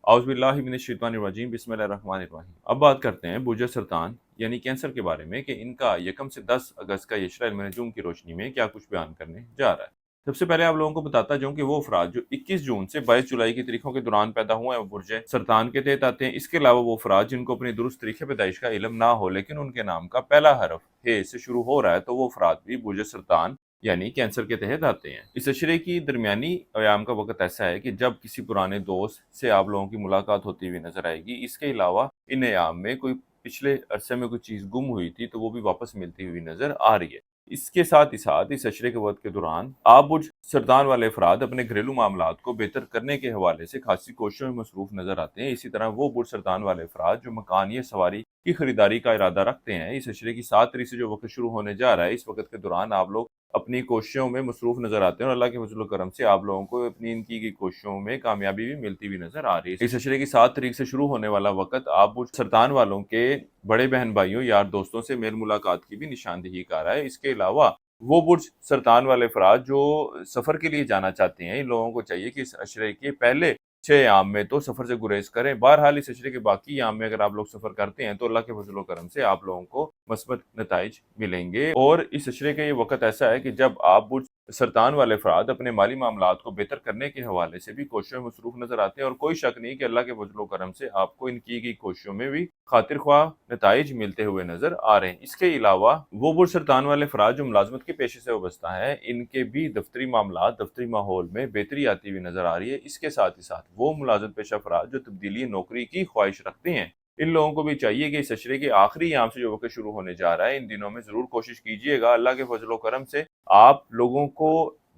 औज़ुबिल्लाहि मिनश्शैतानिर्रजीम बिस्मिल्लाहिर्रहमानिर्रहीम। अब बात करते हैं बुर्ज सरतान यानी कैंसर के बारे में कि इनका यकम से 10 अगस्त का इशरा इल्म नजूम की रोशनी में क्या कुछ बयान करने जा रहा है। सबसे पहले आप लोगों को बताता जाऊं कि वो अफराद जो 21 जून से 22 जुलाई की तारीखों के दौरान पैदा हुए हैं वो बुर्ज सरतान के तहत आते हैं। इसके अलावा वो अफराद जिनको अपनी दुरुस्त तरीके पैदाइश का इल्म ना हो लेकिन उनके नाम का पहला हरफ हे से शुरू हो रहा है तो वो अफराद भी बुर्ज सरतान यानी कैंसर के तहत आते हैं। इस अशरे की दरमियानी आयाम का वक्त ऐसा है कि जब किसी पुराने दोस्त से आप लोगों की मुलाकात होती हुई नजर आएगी। इसके अलावा इन अयाम में कोई पिछले अरसे में कोई चीज़ गुम हुई थी तो वो भी वापस मिलती हुई नजर आ रही है। इसके साथ ही साथ इस अशरे के वक्त के दौरान आप बुर्ज सरतान वाले अफराद अपने घरेलू मामलात को बेहतर करने के हवाले से खासी कोशिशों में मसरूफ नजर आते हैं। इसी तरह वो बुर्ज सरतान वाले अफराद जो मकान या सवारी की खरीदारी का इरादा रखते हैं, इस अशरे की 7 तारीख से जो वक्त शुरू होने जा रहा है, इस वक्त के दौरान आप लोग अपनी कोशिशों में मसरूफ नजर आते हैं और अल्लाह के फजल करम से आप लोगों को अपनी इन की गई कोशिशों में कामयाबी भी मिलती हुई नजर आ रही है। इस अशरे की 7 तारीख से शुरू होने वाला वक्त आप बुर्ज सरतान वालों के बड़े बहन भाइयों यार दोस्तों से मेल मुलाकात की भी निशानदेही कर रहा है। इसके अलावा वो बुर्ज सरतान वाले अफराद जो सफर के लिए जाना चाहते हैं, इन लोगों को चाहिए कि इस अशरे के पहले 6 याम में तो सफर से गुरेज करें। बहरहाल इस अशरे के बाकी याम में अगर आप लोग सफर करते हैं तो अल्लाह के फजल करम से आप लोगों को मस्बत नताइज मिलेंगे। और इस अशरे का ये वक्त ऐसा है कि जब आप बुर्ज सरतान वाले अफराद अपने माली मामलात को बेहतर करने के हवाले से भी कोशिशों में मसरूफ नजर आते हैं और कोई शक नहीं कि अल्लाह के फजल करम से आपको इन की गई कोशिशों में भी खातिर ख्वाह नताइज मिलते हुए नजर आ रहे हैं। इसके अलावा वो बुर्ज सरतान वाले अफराद जो मुलाजमत के पेशे से वाबस्ता है, इनके भी दफ्तरी मामलात दफ्तरी माहौल में बेहतरी आती हुई नजर आ रही है। इसके साथ ही साथ वो मुलाजमत पेशा अफराद जो तब्दीली नौकरी की ख्वाहिश रखते हैं, इन लोगों को भी चाहिए कि इस अशरे के आखिरी याम से जो वक्त शुरू होने जा रहा है, इन दिनों में जरूर कोशिश कीजिएगा। अल्लाह के फजल करम से आप लोगों को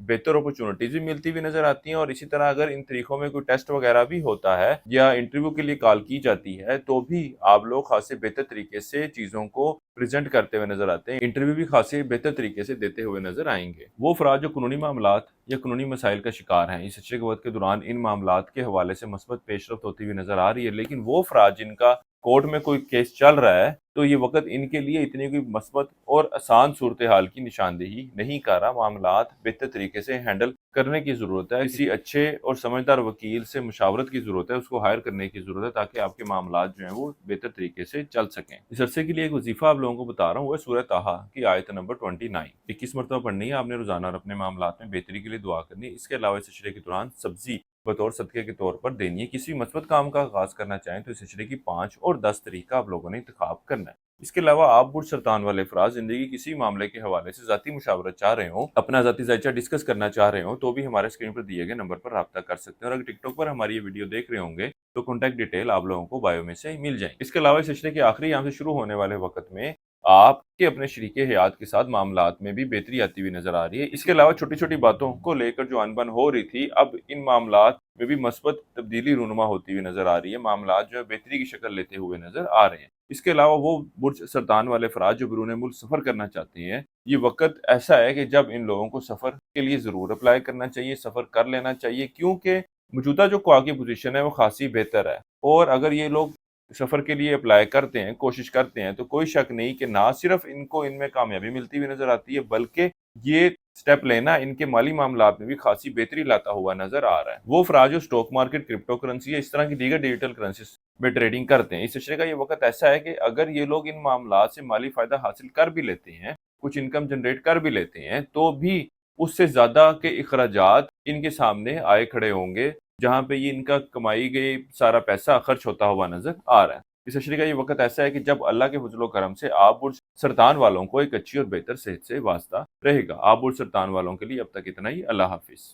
बेहतर अपॉर्चुनिटीज भी मिलती हुई नजर आती हैं और इसी तरह अगर इन तरीकों में कोई टेस्ट वगैरह भी होता है या इंटरव्यू के लिए कॉल की जाती है तो भी आप लोग खासे बेहतर तरीके से चीजों को प्रेजेंट करते हुए नजर आते हैं। इंटरव्यू भी खासे बेहतर तरीके से देते हुए नजर आएंगे। वो अफराद जो कानूनी मामलात या कानूनी मसाइल का शिकार हैं, इस अशरे के वक्त के दौरान इन मामलात के हवाले से मस्बत पेशरफ्त होती हुई नजर आ रही है। लेकिन वो अफराद जिनका कोर्ट में कोई केस चल रहा है तो ये वक्त इनके लिए इतनी कोई मस्बत और आसान सूरत हाल की निशानदेही नहीं कर रहा। मामलात बेहतर तरीके से हैंडल करने की जरूरत है। किसी अच्छे और समझदार वकील से मुशावरत की जरूरत है, उसको हायर करने की जरूरत है ताकि आपके मामलात जो हैं वो बेहतर तरीके से चल सकें। इस अरसे के लिए एक वजीफा आप लोगों को बता रहा हूँ, वो है सूरह ताहा की आयत नंबर 29। 21 मरतबा पढ़नी है आपने रोजाना और अपने मामलात में बेहतरी के लिए दुआ करनी है। इसके अलावा इस अशरे के दौरान सब्जी बतौर सदके के तौर पर देनी है। किसी मस्बत काम का आगाज करना चाहें तो इस अशरे की 5 और 10 तारीख का आप लोगों ने इंतखाब करना है। इसके अलावा आप बुर्ज सरतान वाले अफराद जिंदगी किसी मामले के हवाले से जाती मुशावरत चाह रहे हो, अपना जाती जायचा डिस्कस करना चाह रहे हो तो भी हमारे स्क्रीन पर दिए गए नंबर पर राब्ता कर सकते हैं। और अगर टिकटॉक पर हमारी ये वीडियो देख रहे होंगे तो कॉन्टैक्ट डिटेल आप लोगों को बायो में से मिल जाएंगे। इसके अलावा इस अशरे के आखिरी यहाँ से शुरू होने वाले वक्त में आपके अपने शरीके हयात के साथ मामलात में भी बेहतरी आती हुई नजर आ रही है। इसके अलावा छोटी छोटी बातों को लेकर जो अनबन हो रही थी, अब इन मामलात में भी मस्बत तब्दीली रूनुमा होती हुई नजर आ रही है। मामलात जो है बेहतरी की शक्ल लेते हुए नजर आ रहे हैं। इसके अलावा वो बुर्ज सरतान वाले अफराद जो बैरून मुल्क सफर करना चाहते हैं, ये वक्त ऐसा है कि जब इन लोगों को सफर के लिए जरूर अप्लाई करना चाहिए, सफर कर लेना चाहिए, क्योंकि मौजूदा जो क्वा की पोजीशन है वो खासी बेहतर है। और अगर ये लोग सफर के लिए अप्लाई करते हैं, कोशिश करते हैं, तो कोई शक नहीं कि ना सिर्फ इनको इनमें कामयाबी मिलती हुई नजर आती है बल्कि ये स्टेप लेना इनके माली मामलात में भी खासी बेहतरी लाता हुआ नजर आ रहा है। वो अफराद जो स्टॉक मार्केट, क्रिप्टो करेंसी या इस तरह की दीगर डिजिटल करेंसी में ट्रेडिंग करते हैं, इस अशरे का ये वक्त ऐसा है कि अगर ये लोग इन मामलात से माली फायदा हासिल कर भी लेते हैं, कुछ इनकम जनरेट कर भी लेते हैं, तो भी उससे ज्यादा के अखराजात इनके सामने आए खड़े होंगे जहां पे ये इनका कमाई गई सारा पैसा खर्च होता हुआ नजर आ रहा है। इस अशरे का ये वक्त ऐसा है कि जब अल्लाह के फजल करम से आप बुर्ज सरतान वालों को एक अच्छी और बेहतर सेहत से वास्ता रहेगा। आप बुर्ज सरतान वालों के लिए अब तक इतना ही। अल्लाह हाफिज।